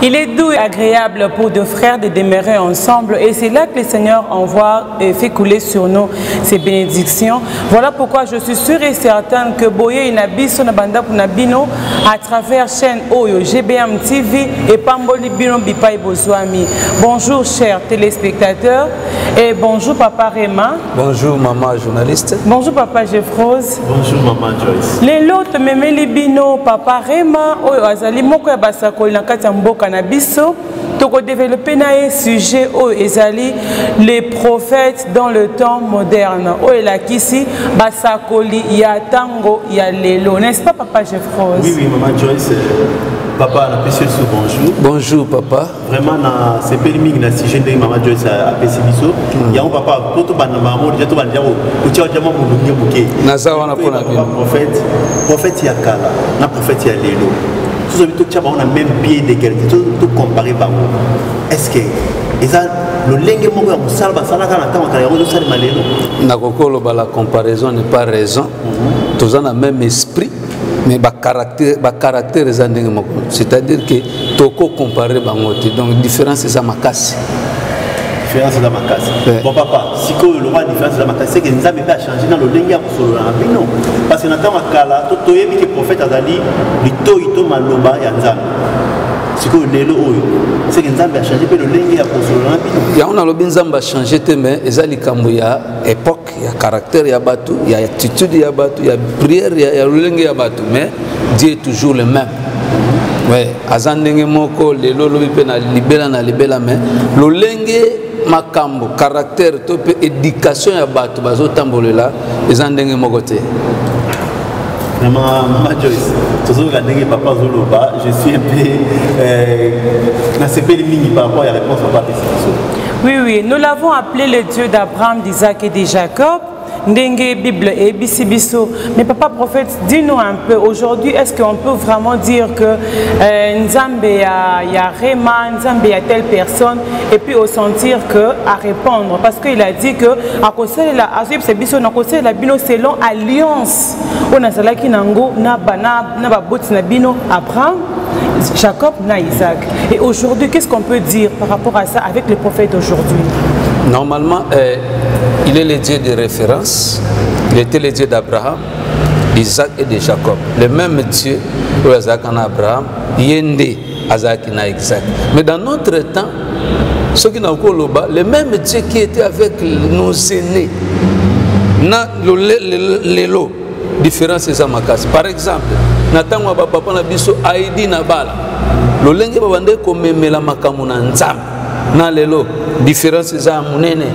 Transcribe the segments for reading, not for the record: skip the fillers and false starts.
Il est doux et agréable pour deux frères de demeurer ensemble et c'est là que le Seigneur envoie et fait couler sur nous ses bénédictions. Voilà pourquoi je suis sûre et certaine que Boye Inabiso Nabanda Punabino à travers chaîne Oyo, GBM TV et Pamboli Bino Bipai Bozwami. Bonjour chers téléspectateurs et bonjour Papa Réma. Bonjour maman journaliste. Bonjour Papa Jeffrose. Bonjour maman Joyce. Les lots Memeli Bino Papa Réma Oyo Azali Moko ya Basako na kati ya mboka na biso. Toko développer na sujet Oyo Ezali les prophètes dans le temps moderne. Oyo la kisi Basakoli ya tango ya lelo. N'est-ce pas Papa Jeffrose? Oui oui maman Joyce. Papa na pesi sou bonjour. Bonjour papa. Vraiment na c'est permis na sujet de maman Joyce a pesi biso. Ya on papa poto bana maman déjà to bana o tia jama mo lungi buke. Nazawa na pona bien. Prophète ya kala na prophète ya lelo. Tous les tout on a même pied d'égalité tout comparé par vous. Est-ce que ça le lengue mo ya musala basala kana tant ka ya o sala malelo. Na kokolo ba la comparaison n'est pas raison. Tous on a même esprit. Mais caractère c'est-à-dire que toko comparer bangote donc différence c'est ça ma casse. Différence c'est ma casse. Bon papa, si que le roi différence c'est ma casse c'est que nous avons pas changé dans le lenga pour le non parce que nous avons kala to toyebi que prophète azali lito ito maloba ya nzambe. Si que lelo oyo c'est que nzambe a changé le lenga pour le rabino. Ya on a le nzambe a changé mais ezali kambo ya époque. Il y a caractère, il y a bateau, il y a attitude, il y a bateau, il y a prière, il y a le il y a bateau. Mais Dieu est toujours le même. Oui, azandenge moko le lolo bipe na libela mais le lenge makambo caractère tope éducation ya bateau bazo tambolela ezandenge moko te. Vraiment, Maman Joyce, toujours regardez papa Zoloba, je suis un peu dans ce pays par rapport à la réponse au papa. Oui, nous l'avons appelé le Dieu d'Abraham, d'Isaac et de Jacob. Ndenge Bible et Bisibiso. Mais papa prophète, dis-nous un peu, aujourd'hui, est-ce qu'on peut vraiment dire que Nzambe y a Réma, Nzambe y a telle personne, et puis au sentir que à répondre, parce qu'il a dit que à cause de la bino selon alliance, on a cela qui nango na bot na bino Abraham, Jacob na Isaac. Et aujourd'hui, qu'est-ce qu'on peut dire par rapport à ça avec le prophète aujourd'hui? Normalement, il est le Dieu de référence. Il était le Dieu d'Abraham, d'Isaac et de Jacob. Le même Dieu, Isaac en Abraham, Yende, Isaac en Isaac. Mais dans notre temps, ceux qui n'ont pas le même Dieu qui était avec nos aînés, l'élo, différence c'est ça ma casse. Par exemple, Nathan Papa Nabiso Aïdi Nabala, le lengue babande comme la makamuna nzam, na l'élo, différence c'est ça munene.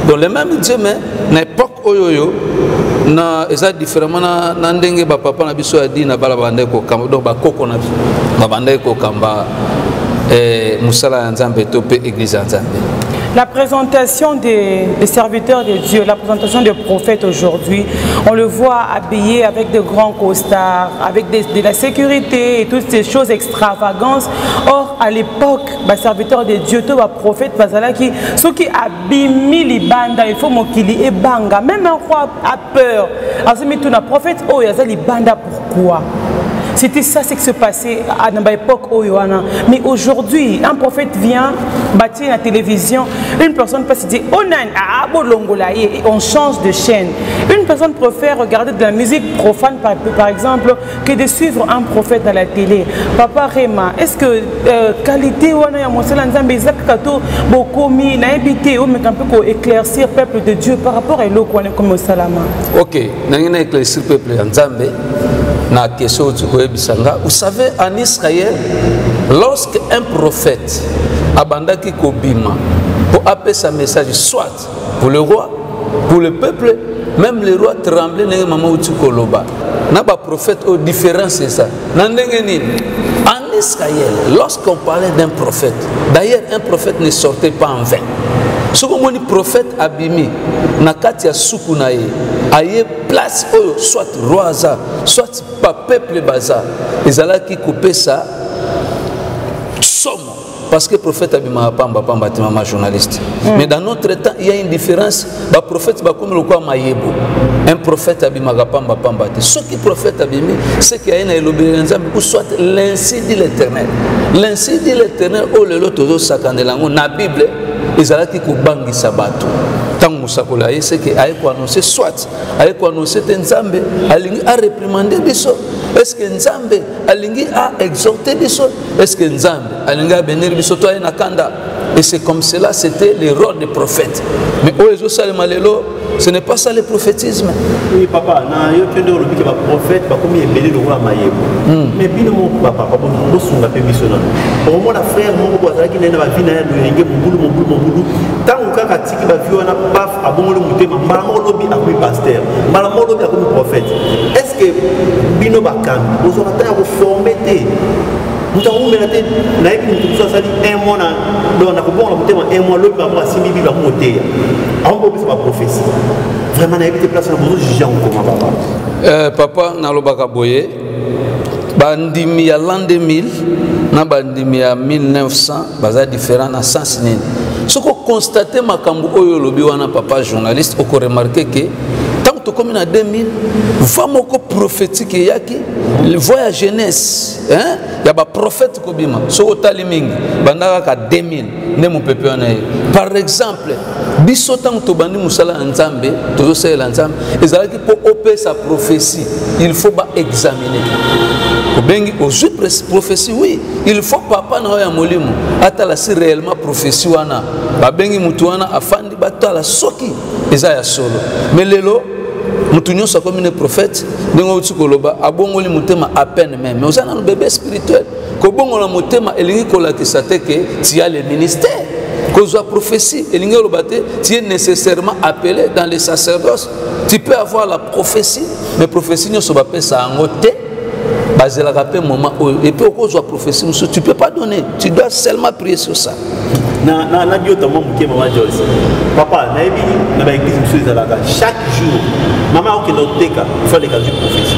Donc le même Dieu mais n'époque oyoyo na eza différemment na ndenge ba papa na biso adi na bala bande ko kamba donc ba koko na ba bande ko kamba musala nzambe to pe église nzambe. La présentation des serviteurs de Dieu, la présentation des prophètes aujourd'hui, on le voit habillé avec de grands costards, avec de la sécurité et toutes ces choses extravagantes. Or, à l'époque, les serviteurs de Dieu, tous les prophètes, ceux qui abîment les bandes, il faut qu'ils aient banga. Même un roi a peur. Alors, c'est un prophète, oh, il y a les bandes, pourquoi? C'était ça ce qui se passait à l'époque Oyoana. Mais aujourd'hui, un prophète vient bâtir la télévision, une personne peut se dire et on change de chaîne. Une personne préfère regarder de la musique profane par exemple que de suivre un prophète à la télé. Papa Réma, est-ce que qualité éclaircir le peuple de Dieu par rapport à l'eau comme au Salama? Ok, nous éclaircir le peuple de Dieu. Vous savez, en Israël, lorsqu'un prophète abandaki kobima pour appeler sa message, soit pour le roi, pour le peuple, même le roi tremblait n'engé maman utukoloba. Na ba prophète au différence c'est ça. En Israël, lorsqu'on parlait d'un prophète, d'ailleurs un prophète ne sortait pas en vain. Ce qu'on dit prophète abimi, nakatia sukunaye, aye place soit roi soit pas peuple baza, les ala qui coupaient ça, somme parce que le prophète abima pamba pamba maman journaliste. Mais dans notre temps, il y a une différence. Le prophète va comme le quoi maïebo. Un prophète abima pamba pamba. Ce qui prophète abimi, c'est qu'il y a une élobienza ou soit l'ainsi dit l'Éternel. L'ainsi dit l'Éternel au lelo tozo sakandelango na Bible, ils allaient qui kubangi sabato. Tant Moussakola, c'est qu'il a annoncé soit, a annoncé Nzambe, a réprimandé biso. Est-ce que Nzambe a exhorté biso? Est-ce que Nzambe a béni biso toi et Nakanda? Et c'est comme cela, c'était le rôle des prophètes. Mais ce n'est pas ça le prophétisme. Oui, papa, il y a un prophète, il y a un roi maïebo. Mais bien, mon papa, nous sommes un peu missionnaires. Pour moi, la frère, mon papa, qui n'a pas vu, mon boulot. Tant que tu as vu, on a pas à bon le mouté, mais maman lobby a comme pasteur, maman lobby a comme prophète. Est-ce que Bino Bakam, vous aurez à former? Nous avons mérité, nous avons dit un mois, nous avons un mois, l'autre va avoir 6 000 à monter. On peut faire une prophétie. Vraiment, nous avons été placés dans le juger en commun, papa. Papa, nous avons boyé. Bandimi à l'an 2000, bandimi à 1900, c'est différent dans sens nini. Ce qu'on constate, makambo oyo lobi wana papa journaliste, on a remarqué que comme en 2000, vraiment prophétique yaki, le voyage jeunesse, hein, il y a des prophètes kobima, so taliming, bandaka 2000, ne mon peuple par exemple, bisotan to bandi musala nzambe, to se l'ensemble, ils allaient pour opérer sa prophétie, il faut pas examiner. Bengi aux prophétie oui, il faut papa na ya molimo, atala si réellement prophétie wana, ba bengi mutu wana afandi batala soki, ezaya solo. Mais lelo Moutounion soit comme un prophète, donc tu koloba, abongoli mutema à peine même. Mais on a un bébé spirituel. Kobongola mutema, elingi kola qui s'attque, tu as le ministère. Cause la prophétie, elingi olobate, tu es nécessairement appelé dans les sacerdoces. Tu peux avoir la prophétie, mais prophétie ne soit pas ça en côté. Basé la rappel moment et puis au cause de la prophétie, tu peux pas donner. Tu dois seulement prier sur ça. Papa, chaque jour, maman qui nous déca, il faut les cas de prophétie.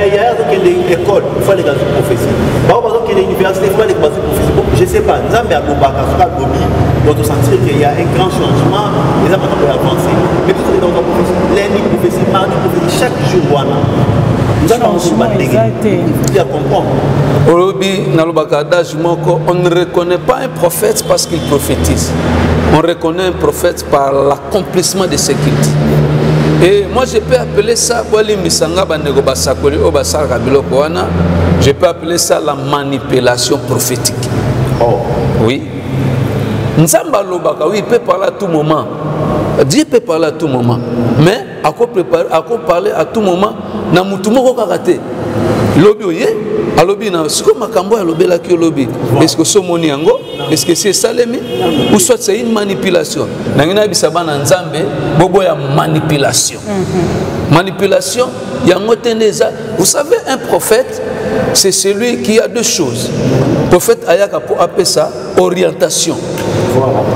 Il y a des écoles, il faut les cas de prophétie. Par exemple, il y a des universités, il faut les cas de prophétie. Je ne sais pas, nous avons un sentir qu'il y a un grand changement, les gens peuvent avancer. Mais tout est dans la prophétie, lundi prophétie, mardi prophétie, chaque jour, nous allons on ne reconnaît pas un prophète parce qu'il prophétise. On reconnaît un prophète par l'accomplissement de ses cultes. Et moi je peux appeler ça, je peux appeler ça la manipulation prophétique. Oh. Oui. Nzamba lobaka, oui, il peut parler à tout moment. Dieu peut parler à tout moment. Mais à quoi parler à tout moment? Na mutumoko kakate. Lobi oye, alobi na siko makambo ya lobela ki lobi. Est-ce que so moni yango? Est-ce que c'est salemi? Ou soit c'est une manipulation? Nangina bisaba na nzambe bobo ya manipulation. Manipulation, yango teneza. Vous savez, un prophète, c'est celui qui a deux choses. Le prophète ayaka pour appeler ça orientation.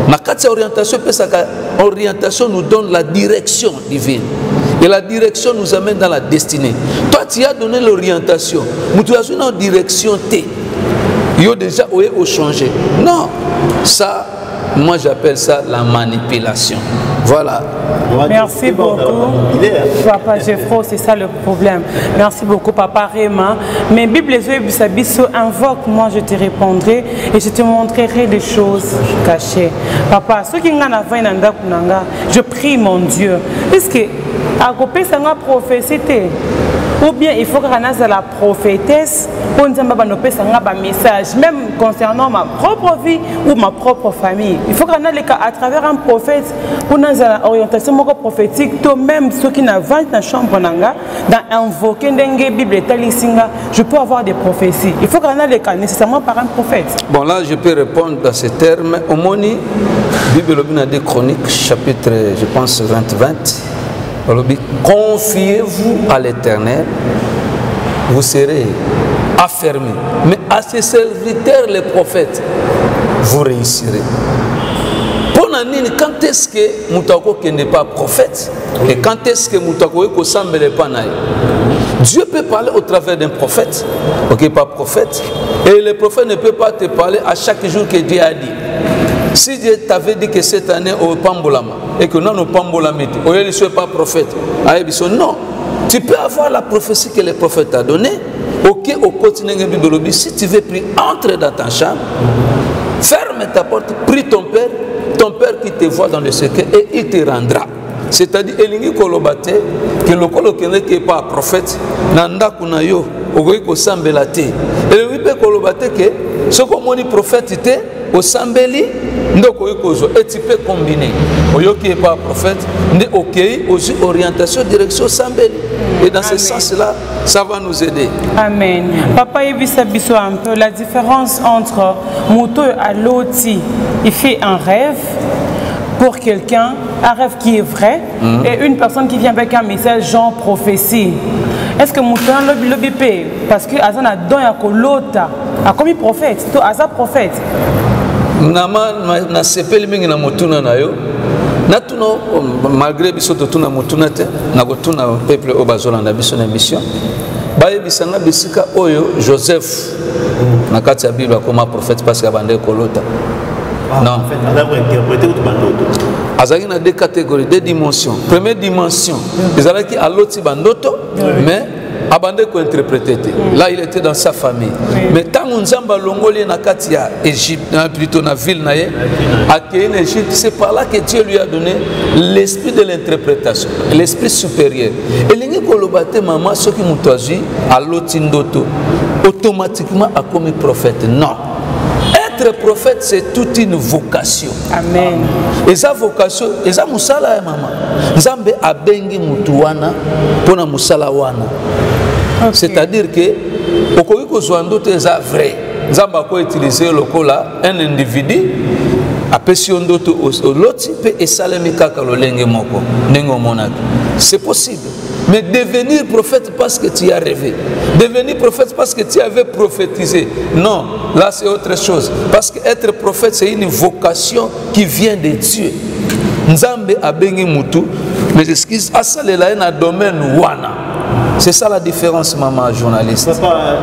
Ma orientation nous donne la direction divine. Et la direction nous amène dans la destinée. Toi, tu as donné l'orientation. Mais tu as une direction T. Il y a déjà au changer. Non. Ça, moi j'appelle ça la manipulation. Voilà. Merci beaucoup. Papa Geoffroy, c'est ça le problème. Merci beaucoup, Papa Réma. Mais Bible invoque, moi je te répondrai et je te montrerai des choses cachées. Papa, ceux qui je prie mon Dieu. Est-ce que à côté ça m'a prophétie? Ou bien il faut que la prophétesse pour nous un message, même concernant ma propre vie ou ma propre famille. Il faut que à travers un prophète pour nous une orientation prophétique, toi même ceux qui n'ont pas dans la chambre dans invoquer la Bible et je peux avoir des prophéties. Il faut que nécessairement par un prophète. Bon, là je peux répondre dans ces termes. Au Moni, Bible des Chroniques, chapitre, je pense, 20. Confiez-vous à l'Éternel, vous serez affermis. Mais à ses serviteurs, les prophètes, vous réussirez. Pour Nanine, quand est-ce que Moutako qui n'est pas prophète, Et quand est-ce que Dieu peut parler au travers d'un prophète, ok, pas prophète, et le prophète ne peut pas te parler à chaque jour que Dieu a dit. Si Dieu t'avait dit que cette année au Pambolama, et que non au Pambolama, au lieu de ne sois pas prophète, non, tu peux avoir la prophétie que le prophète t'a donnée, ok, au quotidien de l'objet. Si tu veux prier, entre dans ta chambre, ferme ta porte, prie ton père qui te voit dans le secret et il te rendra. C'est-à-dire, Elingi Kolobate, que le Kolokene qui n'est pas prophète, Nanda Kunayo, Ogoiko Sambelate. Et le Wipe Kolobate, que ce qu'on dit prophète était au Sambeli, et tu peux combiner. Oyo qui n'est pas prophète, n'est ok, aussi orientation, direction Sambeli. Et dans ce sens-là, ça va nous aider. Amen. Papa, il vit un peu la différence entre Mouto et Loti. Il fait un rêve pour quelqu'un, un rêve qui est vrai, et une personne qui vient avec un message genre prophétie. Est-ce que Mouto le bipé? Parce que Azan a donné à Kolota, a commis prophète, to Azan prophète. Na sepeli mingi na motuna na yo natuno malgré biso totuna motuna te na kotuna peuple obazolanda biso na mission bayebisanga bisika oyo Joseph na kati ya Bible akoma prophète parce que abande kolota. Non, azaki na deux catégories, deux dimensions. Première dimension, ezalaki aloti bandoto, mais abandé ko interpréter. Là il était dans sa famille. Mais tant Nzamba longoli na kati ya Égypte, plutôt na ville na ye, en Égypte, c'est par là que Dieu lui a donné l'esprit de l'interprétation, l'esprit supérieur. Et lingi kolobate maman ce qui mutazui aloti ndoto automatiquement a commis prophète. Non. Être prophète, c'est toute une vocation. Amen. Et sa vocation, et sa musala ya maman. Nzambe abengi mutuwana pona musala wana. C'est-à-dire que okoki kozwa ndoto eza vrai. Nzambe ako utiliser lokola un individu apesi ndoto loti pe esalemi kaka lolenge moko ndenge omonaki. C'est possible. Mais devenir prophète parce que tu as rêvé. Devenir prophète parce que tu avais prophétisé. Non, là c'est autre chose. Parce qu'être prophète, c'est une vocation qui vient de Dieu. Nzambe abengi mutu, mais excuse, asalela na domaine wana. C'est ça la différence, maman journaliste. Papa,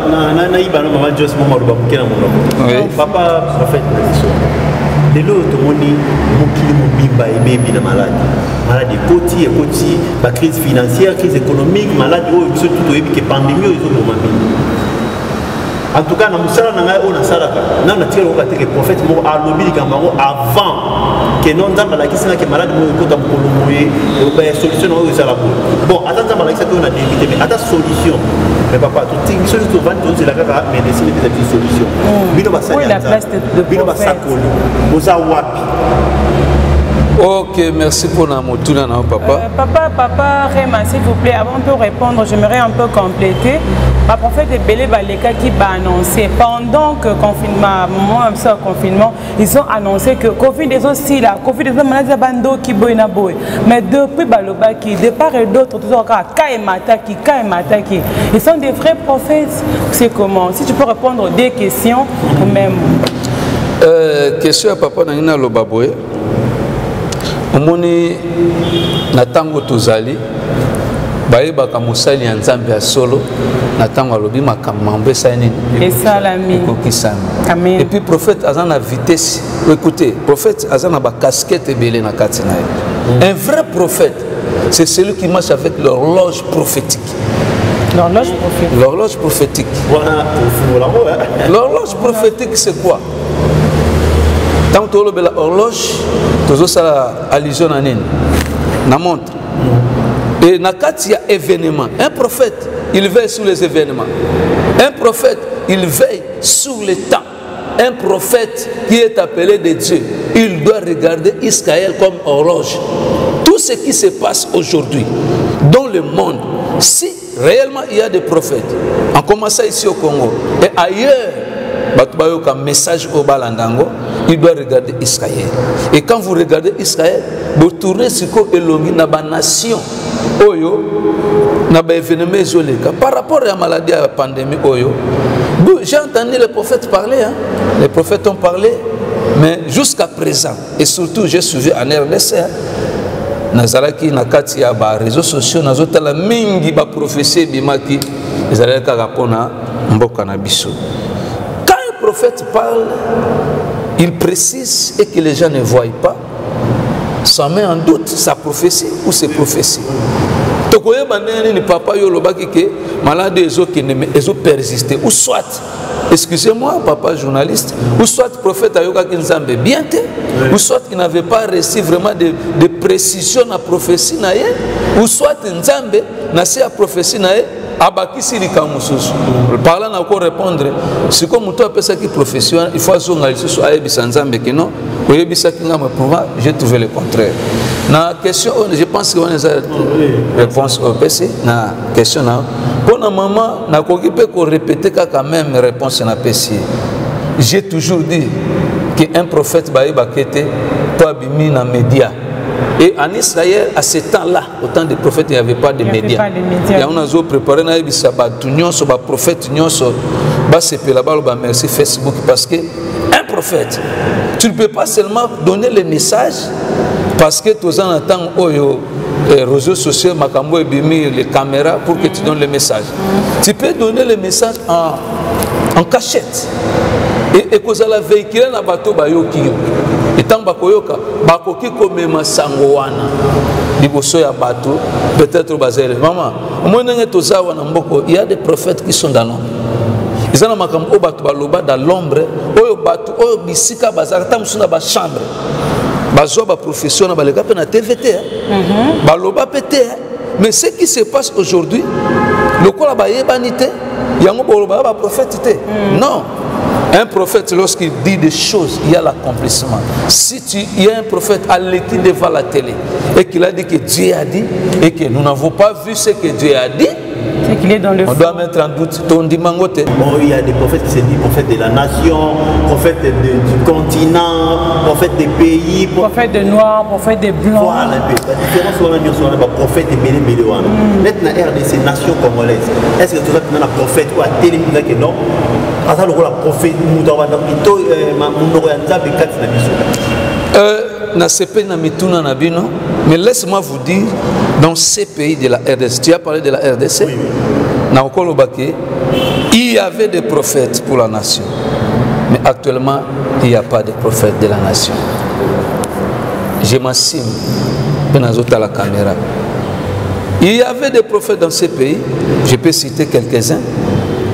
papa prophète. De l'autre, on dit que malade. Malade de côté, la crise financière, crise économique, malade surtout que pandémie. En tout cas, nous sommes les prophètes avant que nous avons malade solution. Bon, attends, mais attends solution. Mais papa, tout c'est la médecine des solutions. Oui, la place de prophète. Ok, merci pour la motuna, papa. Papa, Réma, s'il vous plaît, avant de répondre, j'aimerais un peu compléter. Ma prophète est Belé Baleka qui va annoncer pendant que confinement, ils ont annoncé que Covid est aussi là, Covid est maladie bando qui boina boy. Mais depuis Baloba qui, de part et d'autre, tout ça, Kaemataki, ils sont des vrais prophètes. C'est comment? Si tu peux répondre des questions, ou même. Question à papa Nangina Lobaboye. Omoni natango tozali bayebaka mosali ya Nzambe ya solo natango alobi makambo esani esalami et puis prophète azana na vitesse. Écoutez, prophète azana ba casquette belé na kati na. Un vrai prophète, c'est celui qui marche avec l'horloge prophétique. L'horloge prophétique. L'horloge prophétique, c'est quoi? Tant que tu as l'horloge, tu as allusion à la montre. Et quand il y a événement, un prophète, il veille sur les événements. Un prophète, il veille sur le temps. Un prophète qui est appelé de Dieu, il doit regarder Israël comme horloge. Tout ce qui se passe aujourd'hui dans le monde, si réellement il y a des prophètes, en commençant ici au Congo et ailleurs, un message au Balandango, il doit regarder Israël. Et quand vous regardez Israël, vous tournez sur la nation. Par rapport à la maladie, à la pandémie, j'ai entendu les prophètes parler. Hein? Les prophètes ont parlé, mais jusqu'à présent, et surtout j'ai suivi en RDC, nazalaki na kati ya ba réseaux sociaux nazotala mingi ba prophétie bimaki ezalaki kaka mpona mboka na biso. Quand un prophète parle, il précise et que les gens ne voient pas, ça met en doute sa prophétie ou ses prophéties. Tokoye bandene ni papa yo lobaki ke malade ezo persister ou soit, excusez-moi papa journaliste, ou soit prophète ayoka ki nzambe bien te, ou soit il n'avait pas reçu vraiment de précision na prophétie na ye, ou soit nzambe na se a prophétie na ye abakisi likamususu. Parlant na ko répondre, si comme muto apesa ki profession, il faut azonga lisusu ayebisa nzambe ke non, oyebisa ki ngama pour moi, j'ai trouvé le contraire. Na question, je pense que on a réponse au PC na question na pour na maman na koki pe ko répéter quand même réponse na PC. J'ai toujours dit que un prophète ba bakete to abimi na média. Et en Israël, à ce temps-là, au temps des prophètes, il n'y avait pas de médias. Il y a un préparé dans les prophètes, merci Facebook, parce qu'un prophète, tu ne peux pas seulement donner le message, parce que tous en attendant les réseaux sociaux, les caméras, pour que tu donnes le message. Tu peux donner le message en cachette. Et que ça la véhicule na bateau bayoki et tant bakoyoka bakoki komema sango wana liboso ya bateau peut-être bazele maman omonenge tozawa na mboko il y a des prophètes qui sont dans l'ombre ils ont makambo o bateau baloba dans l'ombre oyo bateau oyo bisika bazaka musuna ba chambre bazwa ba profession na baleka pe na TVT baloba pété mais ce qui se passe aujourd'hui le kola ba yebanité yango boloba ba prophète non. Un prophète, lorsqu'il dit des choses, il y a l'accomplissement. Si il y a un prophète à l'équipe devant la télé et qu'il a dit que Dieu a dit et que nous n'avons pas vu ce que Dieu a dit, on doit mettre en doute ton dimangote. Bon, il y a des prophètes qui se disent prophètes de la nation, prophètes du continent, prophètes des pays, prophètes de noirs, prophètes des blancs. Voilà, la différence c'est les prophètes des Bélé. Maintenant, RDC, nation congolaise, est-ce que tu as un prophète ou à télé que non? La prophète, mais laisse-moi vous dire, dans ces pays de la RDC, tu as parlé de la RDC, oui. Il y avait des prophètes pour la nation, mais actuellement, il n'y a pas de prophètes de la nation. Je m'assume, à la caméra. Il y avait des prophètes dans ces pays, je peux citer quelques-uns.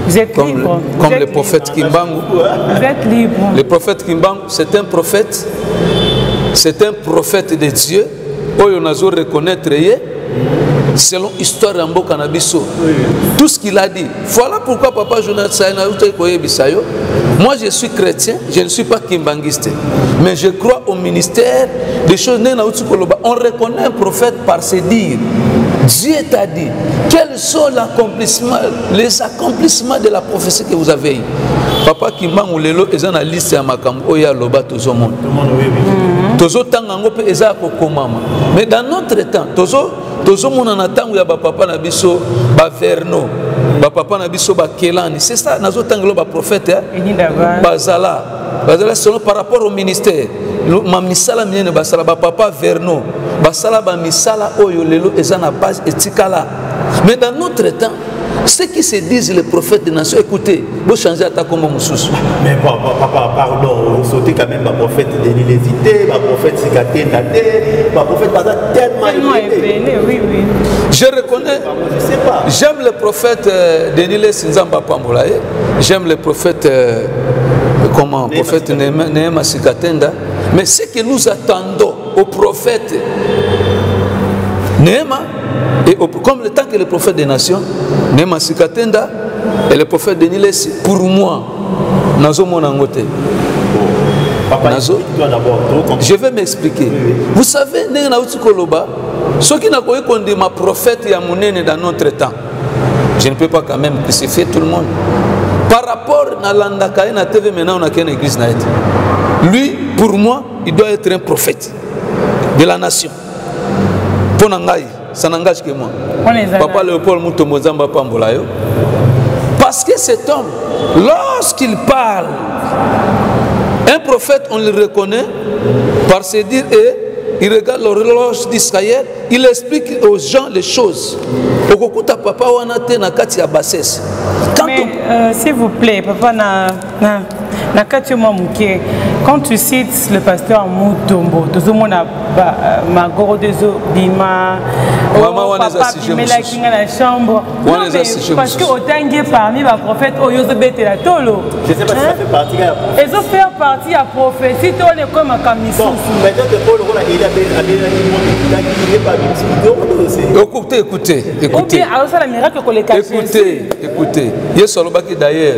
Vous êtes libre. Comme le prophète Kimbangu. Vous êtes libre. Le prophète Kimbangu, c'est un prophète de Dieu. On a reconnaître selon l'histoire de Mboka-Nabiso. Tout ce qu'il a dit. Voilà pourquoi Papa Jonathan moi je suis chrétien, je ne suis pas kimbanguiste. Mais je crois au ministère des choses. On reconnaît un prophète par ses dires. Dieu t'a dit quels sont les accomplissements de la prophétie que vous avez eu. Papa Kimbangu lelo est dans la liste à Makambo Oya Loba Tozo Monde. Tozo Tangango pe eza kokomama. Mais dans notre temps, Tozo Monana Tango ya papa na biso ba Verno, ba papa na biso ba Kelani. C'est ça nazo tangelo ba prophète Bazala selon par rapport au ministère. Ma misala mienne basala ba papa Verno. Basala ba misala oyo lelo eza na base etikala. Mais dans notre temps, ceux qui se disent les prophètes des nations, écoutez, vous changez à ta comme Moussous. Mais papa, pardon, vous sautez quand même ma prophète Denis Lézité, ma prophète Sikaté Nadé, ma prophète Baza tellement élevé. Oui. Je reconnais, j'aime le prophète Denis Lézinzamba Pambolaye, j'aime le prophète, prophète Nehema Sikatenda, mais ce que nous attendons au prophète Nehema, et comme le temps que le prophète des nations, Nehema Sikatenda et le prophète Denis Lessi, pour moi, Nazo Monangote. Je vais m'expliquer. Vous savez, ceux qui n'ont pas connu ma prophète Yamounene dans notre temps, je ne peux pas quand même crucifier tout le monde. Par rapport à l'Andakaï, na TV, maintenant on a qu'une église. Lui, pour moi, il doit être un prophète de la nation. Pour Nangaï. Ça n'engage que moi. Papa Léopold Moutombo Zamba Pambolayo. Parce que cet homme, lorsqu'il parle, un prophète, on le reconnaît par ses dires et il regarde l'horloge d'Israël, il explique aux gens les choses. Okokuta papa wana te na kati ya bassesse. Mais s'il vous plaît, papa quand tu cites le pasteur Moutombo, tout le monde a Magoro de Bima, papa Bimela qui est dans la chambre. Non, mais parce que autant que parmi les prophètes, Oyozobete la Tolo. Je ne sais pas si ça fait partie de la prophétie. Ils ont fait partie de la prophétie, on est comme un camisson. Écoutez. Écoutez. D'ailleurs,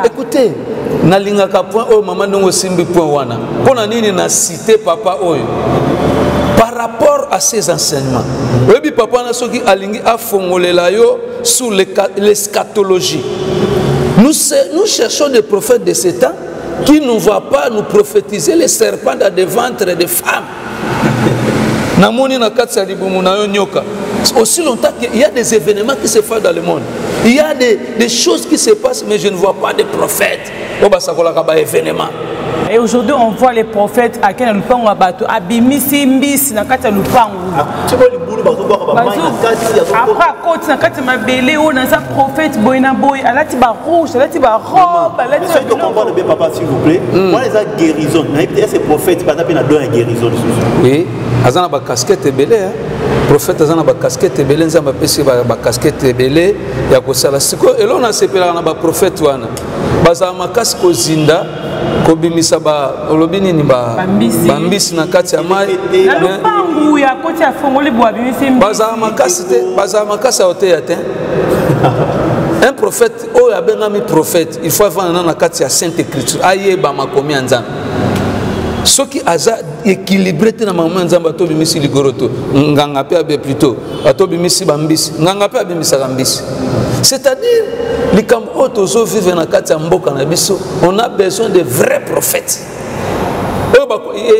écoutez, nalingaka point oh maman ndongo simbi point wana. Pona nini na cité papa oyo. Par rapport à ces enseignements. Webi papa na soki alingi afongolela yo sur l'eschatologie. Nous cherchons des prophètes de ce temps qui ne vont pas nous prophétiser les serpents dans des ventres de femmes. Namoni na katsa libumu na yo nyoka. Aussi longtemps qu'il y a des événements qui se font dans le monde. Il y a des choses qui se passent, mais je ne vois pas de prophètes. Et aujourd'hui, on voit les prophètes à quel lupango abato abimisi mbisi na kati lupango. Après côté na kati mabele on a sa prophète boyna boy alati ba rouge alati ba robe alati. Monsieur doit comprendre bien papa s'il vous plaît. Moi les a guérison. Na ces prophètes pas na don guérison. Oui, azana ba casquette belé hein. Prophète azana ba casquette belé nzamba pesi ba casquette belé ya ko sala siko elona sepela na ba prophète wana. Baza makasi ko zinda kobimisa ba olobini ni ba bambisi na kati ya mai na lupangu ya koti ya fongoli bwa bimisi baza makasi ote ya te. Un prophète o ya bengami prophète il faut avoir na kati ya sainte écriture aye ba makomi nzambe soki aza équilibré te na maman nzambe to bimisi ligoroto nganga pe abe plutôt to bimisi bambisi nganga pe abimisa bambisi. C'est-à-dire, on a besoin de vrais prophètes.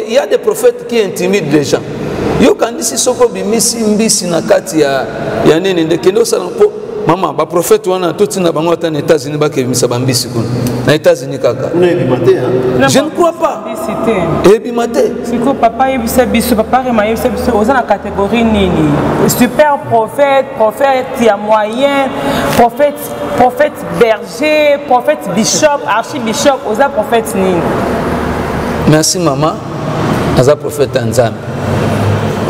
Il y a des prophètes qui intimident les gens. Maman, ba prophète wana tout na bango ata na États-Unis ba kebimisa bambisi kuna. Na États-Unis kaka. Je ne crois pas. Ebimate. Siko papa yebisa biso papa rema yebisa biso oza na catégorie nini? Super prophète, prophète ya moyen, prophète berger, prophète bishop, archibishop, oza prophète nini? Merci maman. Oza prophète Nzambe.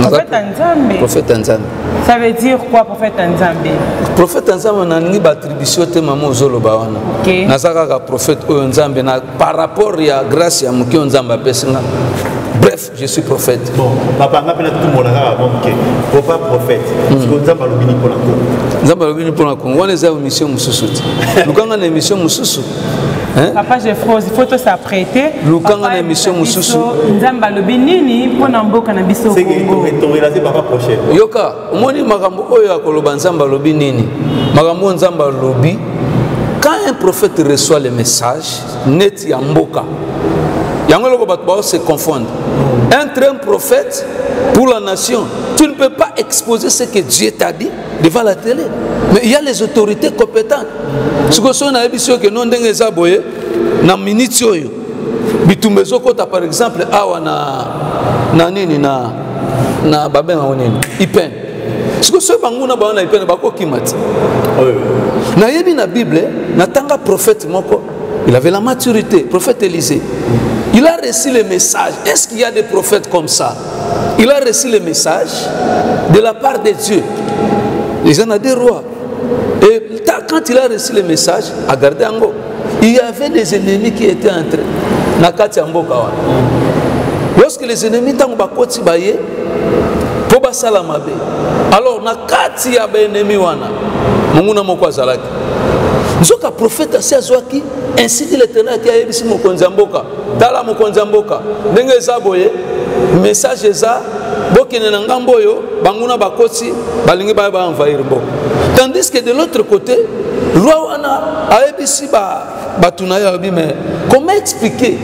Prophète Nzambe. Prophète Nzambe. Ça veut dire quoi prophète Nzambe? Prophète Nzambe na ngi ba attribution te maman ozoloba wana. Nazaka ka prophète Nzambe na par rapport à grâce ya muki Nzambe apesinga. Bref, je suis prophète. Bon, papa ngapena tout mon avant que papa prophète. Parce que Nzambe lobini pour la Congo. Nzambe lobini pour la Congo. On les a mission mususu. Lukanga na mission mususu. Papa je frose, il faut s'apprêter. Lukanga na mission mususu. Nzambe lobini ni pona mboka na biso Congo. C'est ton relation papa prochain. Yoka, omoni makambo oyo akoloba Nzambe lobini ni. Makambo Nzambe lobi. Quand un prophète reçoit le message, net ya mboka. Yango se confondre. Entre un prophète pour la nation, tu ne peux pas exposer ce que Dieu t'a dit devant la télé. Mais il y a les autorités compétentes. Ce que son avis que non dengue zaboye na minute yo. Bitumbezo kota par exemple awa na nini na babenga oneni. Ipen. Ce que ce banguna ba na ipen ba ko kimati. Na yebi na Bible na tanga prophète moko. Il avait la maturité, prophète Élisée. Il a reçu le message. Est-ce qu'il y a des prophètes comme ça? Il a reçu le message de la part de Dieu. Les gens ont des rois. Et quand il a reçu le message, à Gardango, il y avait des ennemis qui étaient entrés. Nakati Ambokawa. Lorsque les ennemis t'ont bakoti baye, poba salamabe. Alors nakati ya ba ennemi wana, munguna moko azalaki. Nzoka prophète asiazwaki ainsi dit l'Éternel qui a yebisi mokonzi mboka tala mokonzi mboka ndenge eza boye message eza bokene na ngambo oyo banguna bakoti balingi ba envahir mboka. Tandis que de l'autre côté roi wana ayebisi batuna ya bi mais comment expliquer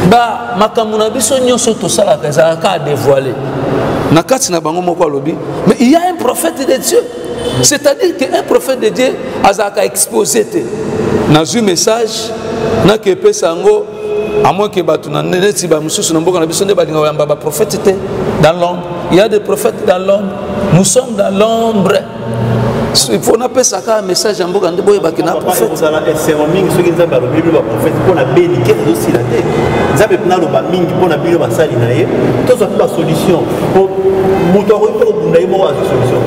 ba makamuna biso nyonso to sala kaza ka dévoiler nakati na bango moko alobi mais il y a un prophète de Dieu. C'est-à-dire qu'un prophète de Dieu a exposé dans un message, n'a que sango à moins que prophète dans l'ombre. Il y a des prophètes dans l'ombre. Nous sommes dans l'ombre. Il faut appeler ça un message en boucan de boy bakina prophète. C'est un ming ce qui nous a parlé de prophète pour la bénédiction aussi la tête. Nous avons pris le ming pour la bénédiction de sali naé. Tout ça pas solution. Pour moteur pour bunda mo a solution.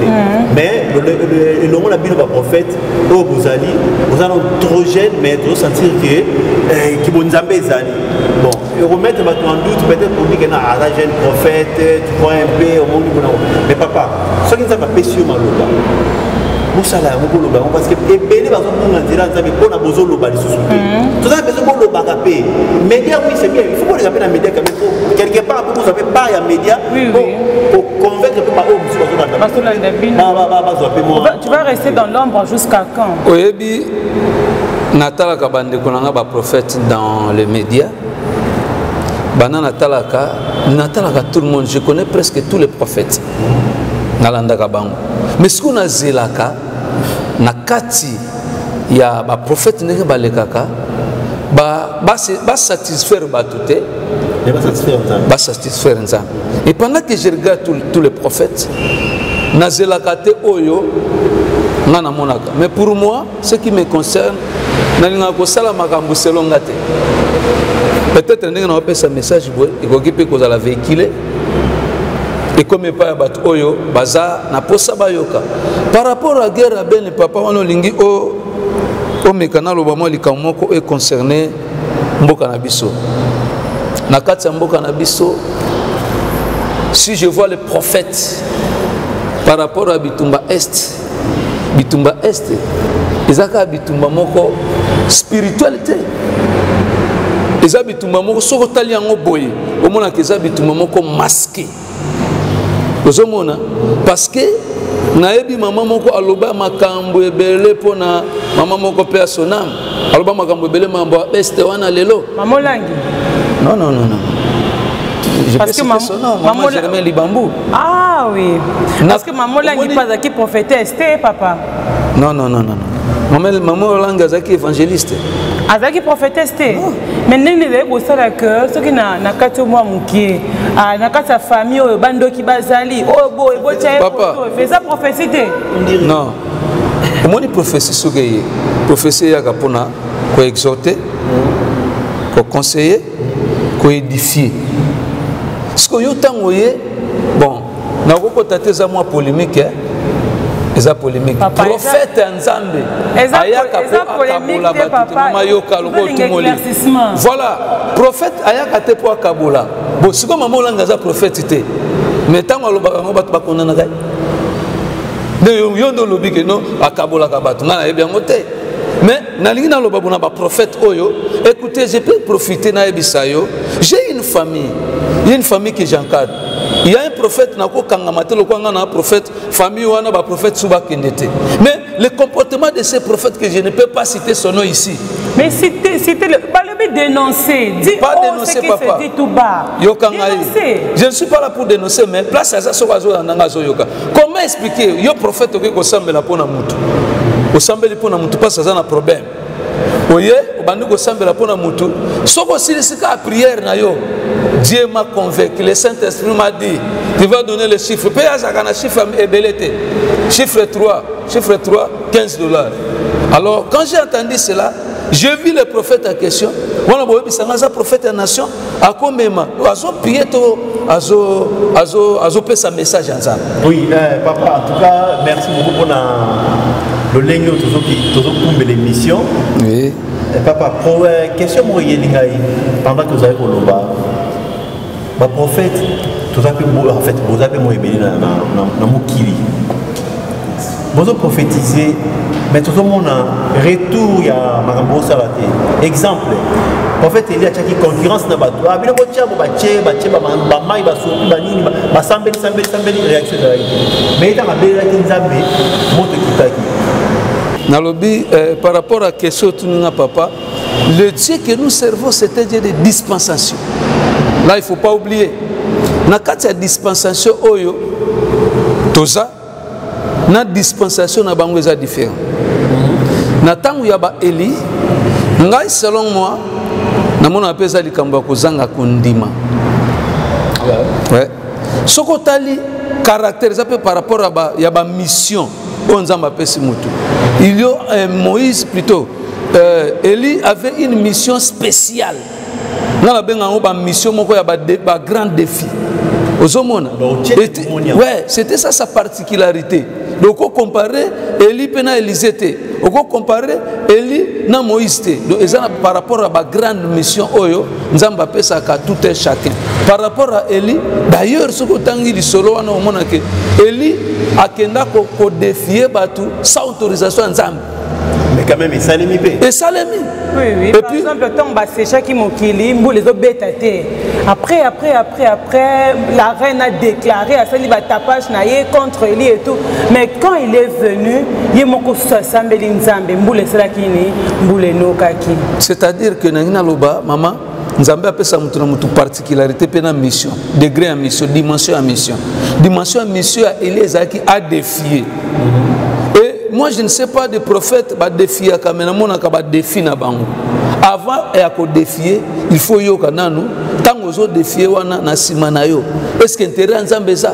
Mais le nom la bénédiction de prophète au Bozali, vous allez trop jeune mais trop sentir que qui bon nzambe zali. Bon, et remettre maintenant en doute peut-être pour dire que na un jeune prophète, tu vois un peu au monde mais papa, ce qui nous a pas péché au maloba. Moussala, parce que les bénis vont nous dire qu'on a besoin de l'eau. Tout ça, besoin de l'eau. Média, oui, c'est bien. Il faut qu'on les appelle un média quand même. Quelque part, vous n'avez pas un média pour convaincre que ma tu vas rester dans l'ombre jusqu'à quand? Oui, Natala Kabande Konanga, prophète dans les médias. Bana Natalaka, tout le monde, je connais presque tous les prophètes. Nalanda Kabango. Mais ce qu'on a zélaka, na kati ya ba prophète nenge balekaka, ba satisfaire ba touté, ba satisfaire nzambe. Et pendant que je regarde tous les prophètes, na zélaka te oyo ngana monaka. Mais pour moi, ce qui me concerne, na linga ko sala makambo selonga te. Peut-être nenge na opesa message boy, ikoki pe ko za véhiculer. Et comme il pas oyo baza na posa bayoka par rapport à guerre à ben papa wana lingi o mekana lo ba mo likamoko est concerné mboka na biso na kati mboka na biso. Si je vois les prophètes par rapport à Bitumba Est ezaka Bitumba moko spiritualité eza Bitumba moko soko tali yango boye omona ke eza Bitumba moko masqué. Parce que naebi maman moko aloba makambo ebele pona maman moko pe sonam aloba makambo ebele mambo beste wana lelo maman langi non parce que maman Germain Libambou ah oui parce que maman langi pas qui prophétesse papa non maman langi azaki évangéliste azaki prophétesse mais nene le bosala que ce qui na kati moi mukie na kati sa famille oyo bandoki bazali oyo boy botia fait ça prophétie non omoni prophétie sogeye prophétie ya kapona ko exhorter ko conseiller ko édifier ce que yo tango ye bon na ko tateza moi polémique eza polémique prophète nzambe ayaka po akabola batutu mayoka loko tumoli voilà prophète ayaka te po akabola bo siko mama olanga za prophète te mais tango alobaka ngo batu bakondana kai de yo ndo lobi ke no akabola ka batu ngana yebi yango te mais nalingi na loba bona ba prophète oyo écoutez je peux profiter na ebisayo j'ai une famille que j'encadre. Il y a un prophète un prophète famille ou un prophète Souba Kendete. Mais le comportement de ces prophètes que je ne peux pas citer son nom ici. Mais c'était le dénoncer. Dis pas dénoncer papa. Tout bas. Je ne suis pas là pour dénoncer mais place à ça comment expliquer yo prophète que osambela pona mutu. Osambeli pona mutu pas ça un problème. Oye, obandi ko sambela pona mutu. Soko silisika à prière na yo. Dieu m'a convaincu, le Saint-Esprit m'a dit, tu vas donner le chiffre. Paye à Zakana, chiffre ébelleté. Chiffre 3, $15. Alors, quand j'ai entendu cela, j'ai vu le prophète en question. Voilà, le prophète en nation, à combien azo pieto, azo pe sa message en ça. Oui, papa, en tout cas, merci beaucoup pour le ligne de l'émission. Oui. Papa, pour question pendant que vous avez pour le prophète, en fait, vous avez dans Mokili. Vous avez prophétisé, mais tout le monde a retour à Marambo Salate. Exemple, le prophète il y a une concurrence dans le bateau. Il y a une réaction. Mais il y a Nalobi, par rapport à la question de papa, le Dieu que nous servons, c'est un Dieu de dispensation. Là, il ne faut pas oublier. Dans la dispensation, la dispensation est différente. Dans le temps où il y a Élie, selon moi, namona apesa likambo ya kozanga kondima. Ouais. Soko tali caractère ça peut par rapport à ya mission on nzamba pesi mutu. Il y a Moïse plutôt Élie avait une mission spéciale. Na la benga ba mission moko ya ba grand défi. Ouais, c'était ça sa particularité. Donc on comparait Élie pena Élisée. On comparait Élie na Moïse. Donc par rapport à la grande mission oyo nzamba pesa ka tout un chacun. Par rapport à Élie, d'ailleurs ce que tangi di solo wana omona ke Élie akenda ko défier batu sans autorisation nzamba. Mais quand même, il s'est mis. Et ça l'est mis. Oui, oui. Et par puis, exemple, le temps c'est chacun qui m'a les autres bêtes. Après, la reine a déclaré à celle tapage naïe contre Élie et tout. Mais quand il est venu, il y a mon c'est-à-dire que Nangina Loba, maman, nous avons appelé ça une particularité, une mission, degré en mission, dimension en mission. Dimension en mission, Élie a défié. Moi, je ne sais pas de prophète qui défie à Kamenamona qui défie na bango. Avant et à défier, il faut yo kananu. Tant aux autres défier wana na simanayo. Est-ce qu'intérêt en Zambeza?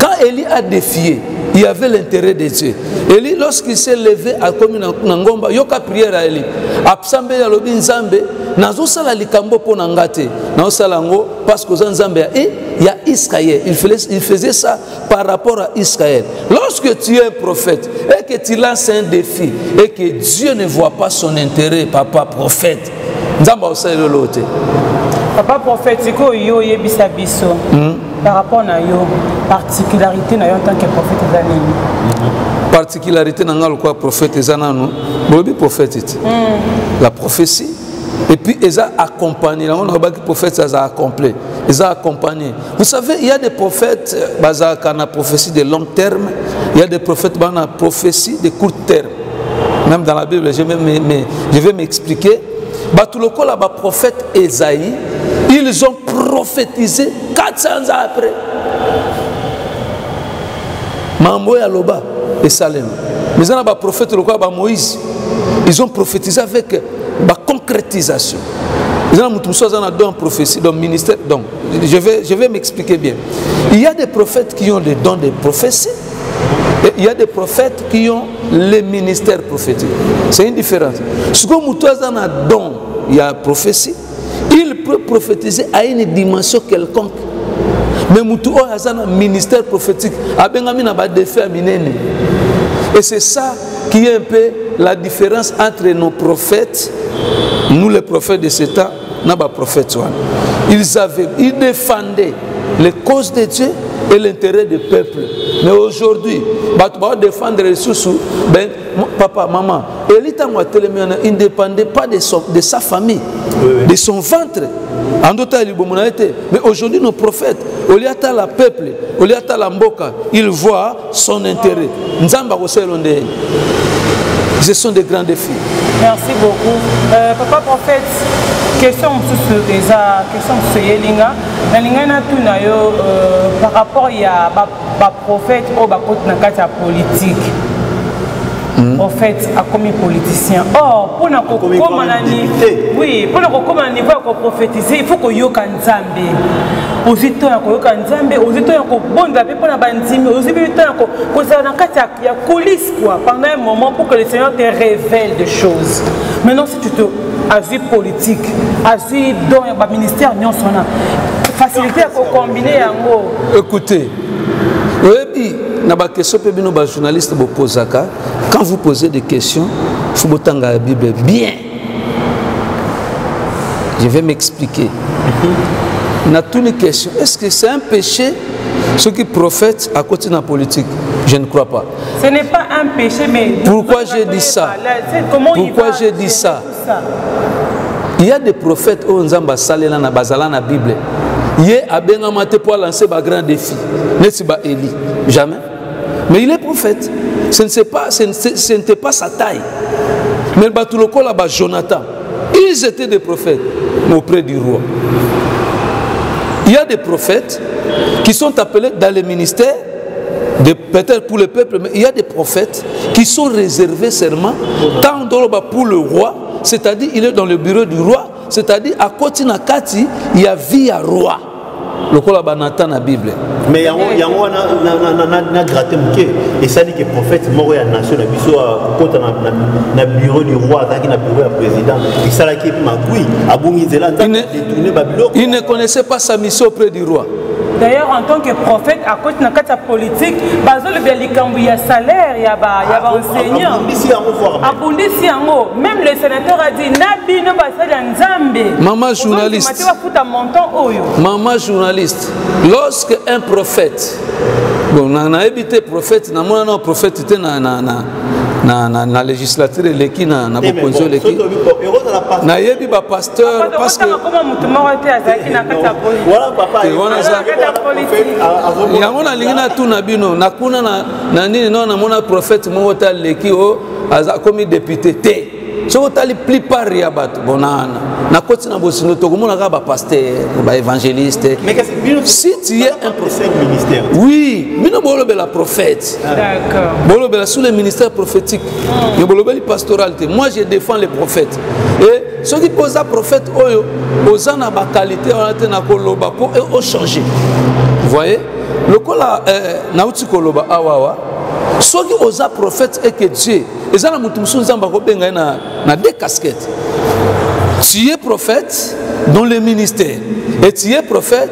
Quand Élie a défié, il y avait l'intérêt de Dieu. Élie, lorsqu'il s'est levé à commune Nangomba, yoka prière à Élie. Absambe ya lobi Nzambe, nazo sala likambo po nangate. Nazo salango parce que Nzambe et il y a Israël. Il faisait ça par rapport à Israël. Lorsque tu es un prophète et que tu lances un défi et que Dieu ne voit pas son intérêt, papa prophète, Nzamba osala lote. Papa prophète, c'est quoi yo yebisa biso par rapport à yo particularité na yo en tant que prophète zanini. Particularité na ngal quoi prophète zanano, bobi prophète. La prophétie et puis ils ont accompagné. On a dit que prophète ça a accompli. Ils ont accompagné. Vous savez, il y a des prophètes qui ont prophétie de long terme, il y a des prophètes qui ont prophétie de court terme. Même dans la Bible, je vais m'expliquer. Batuloko là, prophète Esaïe, ils ont prophétisé 400 ans après. Mamboya Loba et Salem. Mais il y a des prophètes Moïse. Ils ont prophétisé avec la concrétisation. Il y a des prophéties dans le ministère. Donc, je vais m'expliquer bien. Il y a des prophètes qui ont des dons de prophétie. Et il y a des prophètes qui ont les ministères prophétiques. C'est une différence. Ce que nous avons un don, il y a prophétie. Il peut prophétiser à une dimension quelconque. Mais nous avons un ministère prophétique. Et c'est ça qui est un peu la différence entre nos prophètes, nous les prophètes de ce temps, et les prophètes. Ils défendaient les causes de Dieu et l'intérêt du peuple. Mais aujourd'hui, ils vont défendre les ressources. Ben, papa, maman, il ne dépendait pas de sa famille, de son ventre. Mais aujourd'hui, nos prophètes, au lieu de la peuple, au lieu de la mboka, ils voient son intérêt. Ce sont des grands défis. Merci beaucoup. Papa prophète, question sur Yelinga. Par rapport à prophète ou à politique. Prophète a commis politicien. Or, pour nous prophétiser, il faut que nous Nzambe. Ozito ya koyoka Nzambe, ozito ya kobonda pe pona bandimi, ozito ya kozala na kati ya coulisse quoi pendant un moment pour que le Seigneur te révèle des choses. Maintenant si tu te as politique, as dans le ministère non sona facilité à combiner yango. Écoutez, oui, na ba question pe bino ba journaliste bo posaka, quand vous posez des questions, il faut botanga la Bible bien. Je vais m'expliquer. On a toutes les questions. Est-ce que c'est un péché ceux qui prophètent à côté de la politique? Je ne crois pas. Ce n'est pas un péché, mais... Pourquoi j'ai dit ça? Pourquoi j'ai dit ça? Il y a des prophètes où on a salé dans la Bible. Il y a des prophètes pour lancer un grand défi. N'est-ce pas Élie? Jamais. Mais il est prophète. Ce n'était pas sa taille. Mais le Batuloko là-bas, Jonathan, ils étaient des prophètes auprès du roi. Il y a des prophètes qui sont appelés dans les ministères, peut-être pour le peuple, mais il y a des prophètes qui sont réservés seulement tant pour le roi, c'est-à-dire il est dans le bureau du roi, c'est-à-dire à côté na kati il y a vie à roi lokola banata na Bible. Mais yango na gratte muke et ça dit que prophète moko ya nation na biso kota na bureau du roi azaki na bureau ya président et ça la qui makui abungi zela détourner babilo. Il ne connaissait pas sa mission auprès du roi. D'ailleurs, en tant que prophète, à cause de la politique, il y a salaire, il y a enseignant. Même le sénateur a dit Maman journaliste, lorsque un prophète, bon, on a évité prophète, on a prophète était na législature l'équipe na opposition l'équipe na yebi ba pasteur parce que voilà papa yango na lingina tout na bino na kuna na nini non na mona prophète mo ta l'équipe aza comme député té soko tali plupart ya bato bonana na koti na bosino to komona ka ba pasteur ba évangéliste si tu es un prophète ministère oui bino bolo bela prophète d'accord bolo bela sous le ministère prophétique mais bolo beli pastoralité moi je défends les prophètes et ceux qui posent un prophète oyo ozana ba qualité on a na koloba pour au changer vous voyez le kola na uti koloba awawa ceux qui osent prophète et que Dieu ils ont mutu musunza ko benga na deux casquettes. Tu es prophète dans le ministère et tu es prophète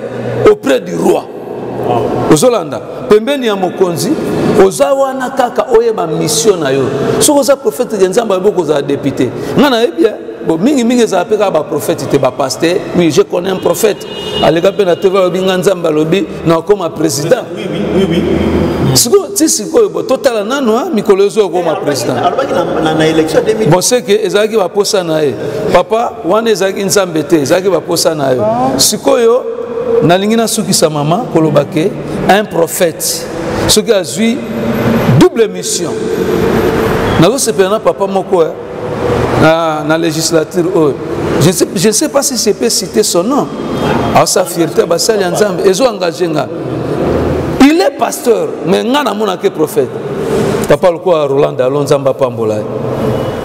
auprès du roi. Aux Hollanda, pembeni ya mokonzi, ozawana kaka oyeba mission na yo. So oza prophète nzamba boko za député. Ngana ebia bon mingi za peka ba prophète te ba pasteur. Oui, je connais un prophète. Alega pena teva binga nzamba lobi na comme président. Oui. Siko total nano mikolozo comme président. Na élection 2000. Bon c'est que ezaki ba posa na e. Papa wana ezaki nzambe te, ezaki ba posa na yo. Sikoyo na lingina suki sa maman kolobake un prophète. Ce qui a eu double mission. Nazo sepena papa moko na législature je ne sais pas si je peux citer son nom. À sa fierté basali nzambe ezo engagé nga. Il est pasteur, mais il n'est pas prophète. Papa Roland Alonzamba Pambola.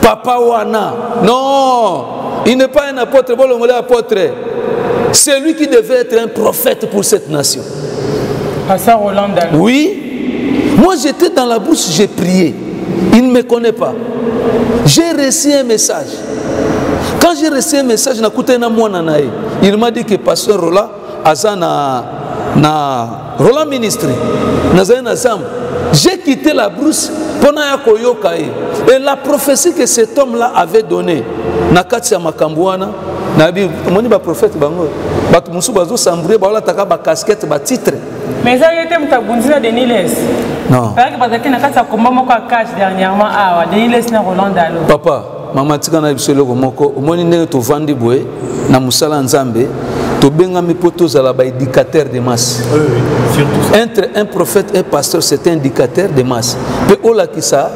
Papa Wana. Non, il n'est pas un apôtre, apôtre. C'est lui qui devait être un prophète pour cette nation. Pasteur Roland Alonzamba. Oui. Moi j'étais dans la bouche, j'ai prié. Il ne me connaît pas. J'ai reçu un message. Quand j'ai reçu un message, il m'a dit que pasteur Roland Azana na Roland ministre j'ai quitté la brousse pendant et la prophétie que cet homme là avait donnée na katia makambouana na bi moni ba prophète bango batu musu bazo sambourer ba la taka ba casquette ba titre mais ça était mutabundina de Niles non parce que na katia komba moko cash dernièrement de Niles na Roland Dalo papa mama tika na biselo moko omoni ndenge to vandi boye na musala nzambe to benga mi poto za la ba éducateur de masse. Oui, surtout ça. Entre un prophète et un pasteur, c'est un indicateur de masse. Pe ola ki sa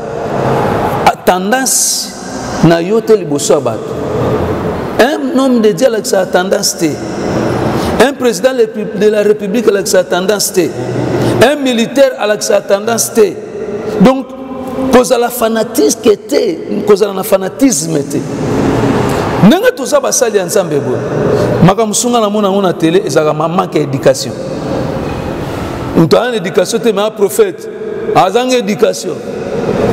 tendance na yote liboso abato. Un homme de Dieu avec sa tendance té. Un président de la République avec sa tendance té. Un militaire avec sa tendance té. Donc cause la fanatisme était, cause la fanatisme était. Nanga toza basali ya nzambe bo makamusunga na mona na télé ezaka manque d'éducation. Mutu ana éducation te mais un prophète azanga éducation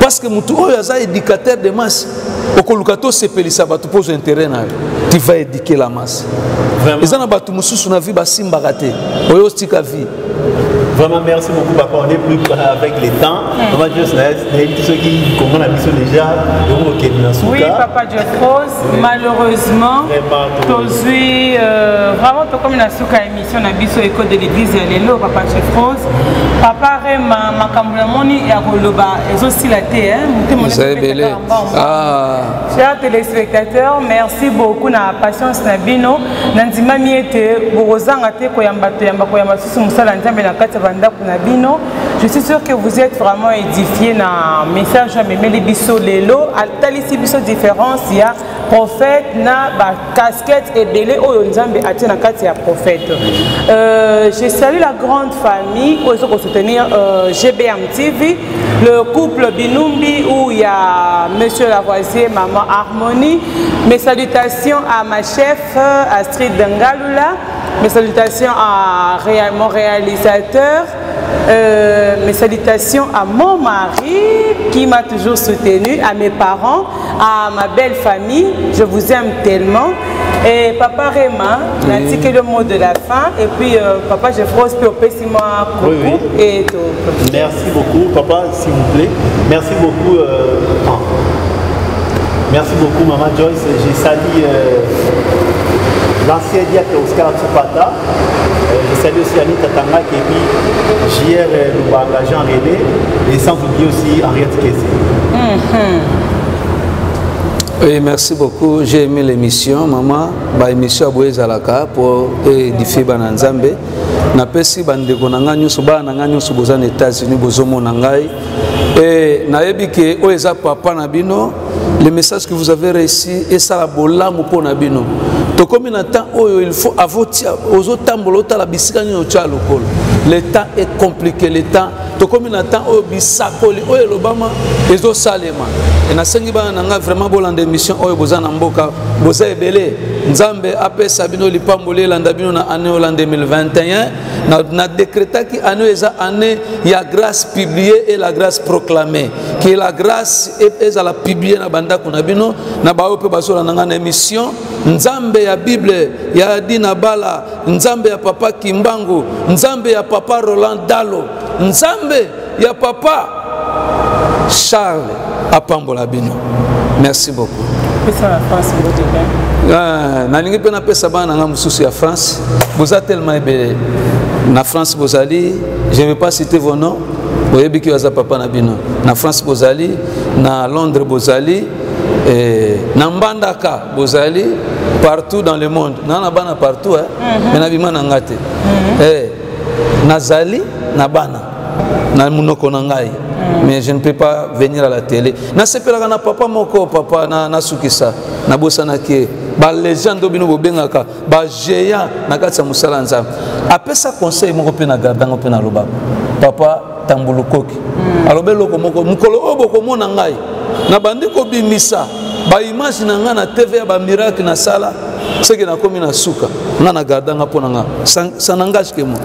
parce que mutu oyo aza éducateur de masse okolukato sepelisa batu pose intérêt na tu vas éduquer la masse. Ezana batu mususu na vie basimbaka te oyo stika vie. Vraiment, merci beaucoup, papa. On est plus avec les temps. On va juste ceux qui comprennent la mission déjà. Oui, papa Geoffros, malheureusement, aujourd'hui, vraiment, comme une émission, on a vu sur l'école de l'église, Lélo, papa Geoffros. Papa Rema, Makambulamoni, Yagoloba, et aussi la thé. Chers téléspectateurs, merci beaucoup na patience na bino. Nandima miete, Borozanga te koyamba Koyamba Susu Musala Nzambe na kati Banda Kunabino. Je suis sûr que vous êtes vraiment édifiés dans le message à Memeli Bisso Lelo. À Talissi Bisso différence, il y a prophète, na casquette et belé, oh Nzambe Atina Katia prophète. Je salue la grande famille pour soutenir GBM TV, le couple Binumbi où il y a Monsieur Lavoisier, Maman Harmonie. Mes salutations à ma chef Astrid Bengalula. Mes salutations à mon réalisateur. Mes salutations à mon mari qui m'a toujours soutenu, à mes parents, à ma belle famille. Je vous aime tellement. Et papa Réma, oui. Que le mot de la fin. Et puis papa, je frosse pour moi coucou. Oui, oui. Et tout. Merci beaucoup, papa, s'il vous plaît. Merci beaucoup. Merci beaucoup, Maman Joyce. J'ai sali l'ancien diacre Oscar Tsupata. Je salue aussi Anita Tangak et puis JR Lubanga, Jean René. Et sans oublier aussi Henriette Kessé. Oui, merci beaucoup. J'ai aimé l'émission, maman. L'émission Aboye Zalaka pour édifier Bananzambe. Napesi bandeko nanga nyusu ba nanga nyusu boza na États-Unis bozomo nangai. Et naebi ke oeza papa nabino, le message que vous avez réussi et ça la bolamu pour nabino. To comme na temps oyo il faut avotia ozo tambolo ta la bisika nyo cha lokolo. Le temps est compliqué, le temps to comme na temps oyo bisakoli oyo lobama ezo salema. Et na sengi ba nanga vraiment bolande mission oyo boza na mboka boza ebele. Nzambe apesa bino lipambole landa bino na année en 2021 na décréta qui année eza année ya grâce publiée et la grâce proclamée que la grâce est à la publier na banda kuna bino na bao pe basola nanga na émission Nzambe ya Bible ya Dina Bala, Nzambe ya papa Kimbangu, Nzambe ya papa Roland Dalo, Nzambe ya papa Charles Apambola bino. Merci beaucoup. Nalingi pena pesa bana nga mususu ya France. Vous êtes tellement ébélé. Na France bozali, je ne vais pas citer vos noms. Boyebi ki waza papa na bino. Na France bozali, na Londres bozali, na Mbandaka bozali, partout dans le monde. Na bana partout hein. Mais na bima na ngate. Nazali na bana. Na munoko na ngai. Mais je ne peux pas venir à la télé. Na sepelaka na papa moko papa na sukisa. Na bosana ki ba légende bino bobengaka ba géant na kati ya musala nzambe. Apesa conseil moko pe na gardango pe na loba. Papa tambulukoki. Alobe loko moko mukolo oboko mona ngai. Na bandi ko bimisa ba image na nga na TV ya ba miracle na sala. C'est que na komi na suka na gardanga pona nga ça n'engage que moi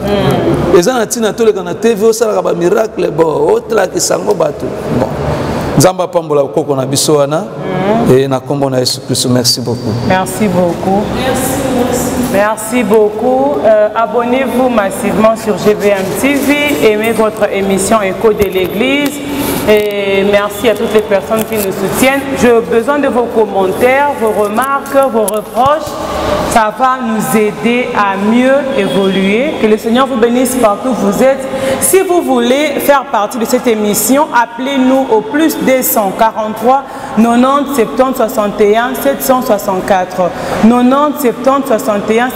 ezana tina toleka na TV osala ba miracle bo otla ki sango batu bon nzamba pambola koko na biso wana et na kombo na Yesu Christ. Merci beaucoup. Merci beaucoup. Merci beaucoup. Abonnez-vous massivement sur GBM TV, aimez votre émission Écho de l'Église. Et merci à toutes les personnes qui nous soutiennent. J'ai besoin de vos commentaires, vos remarques, vos reproches. Ça va nous aider à mieux évoluer. Que le Seigneur vous bénisse partout où vous êtes. Si vous voulez faire partie de cette émission, appelez-nous au plus 243 90 70 61 764. 90 70 61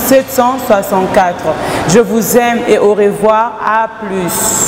764. Je vous aime et au revoir. À plus.